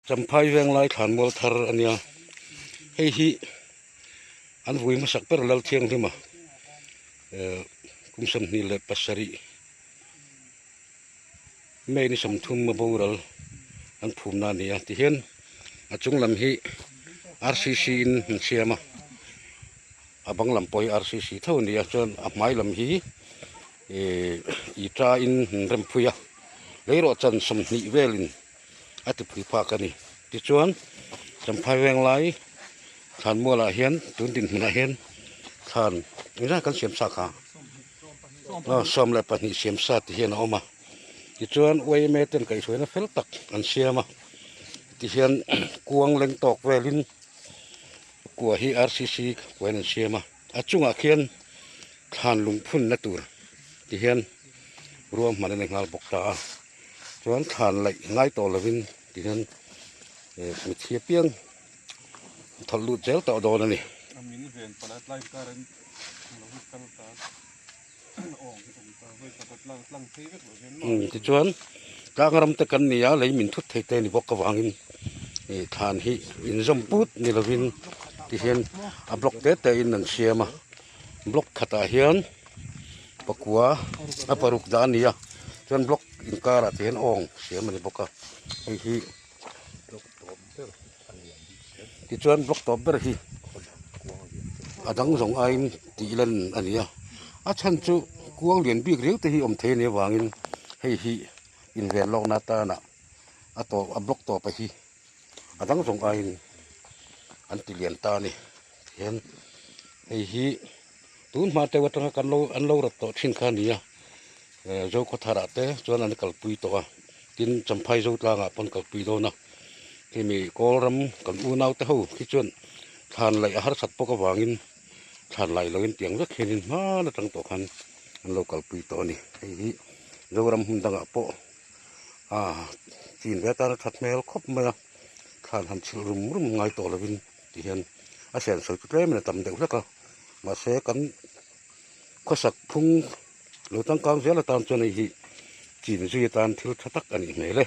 chăm phai veng lai than mol thar ania hei hi an vui ma sak per lal thiang thima kum sam ni le pasari me ni sam thum ma boral an phum na nia ti hian a chung lam hi RCC in siama abang lam poi RCC thau nia chon a mai lam hi i tra in rem phuya leiro chan som ni velin ati phui pa kani ti chuan cham phai weng lai than mola hian tun din hna hian than ira kan siam sa kha som le pani siam sa ti hian oma ti chuan wei me ten kai thoina fel tak an siama ti hian kuang leng tok velin kwa hi RCC wen an siama achunga khian than lung phun na tur ti hian ruam man ne ngal bok ta chuan than lai ngai to lovin ti hian mi thia piang thalu chel ta do na ni amin ven palat lai karen lo kal ta ong ta hoi ta tlang tlang thei vek lo hen ti chuan ka ngaram te kan nia lei min thut thei te ni bok ka wangin than hi in zom put ni lovin ti hian a block te in an siama block khata hian pakua a paruk da nia chuan block in kara te hian ong siam ani boka hei hi ti chuan block top ber hi adang zong ain ti len ania a chan chu kuang lian bik riu te hi om the ne wangin hei hi in vel lok na ta na a to a block to pa hi adang zong ain an ti lian ta ni hian hei hi tun ma te watanga kan lo an lo rat to thin kha nia zo ko thara te chuan an kal pui to a tin champhai zo tlanga pon kal pui do na ke mi kolram kan u nau te ho khi chuan than lai a har sat po ka wangin than lai loin tiang vek henin ma na tang to khan an lo kal pui to ni hei hi zo ram hum danga po tin ve ta that mel khop ma than han chil rum rum ngai to lovin ti hian a sen soi tle me tam deuh leka ma se kan khosak phung lo tang kang zela tam chon hi chin zui tan thil thatak ani mele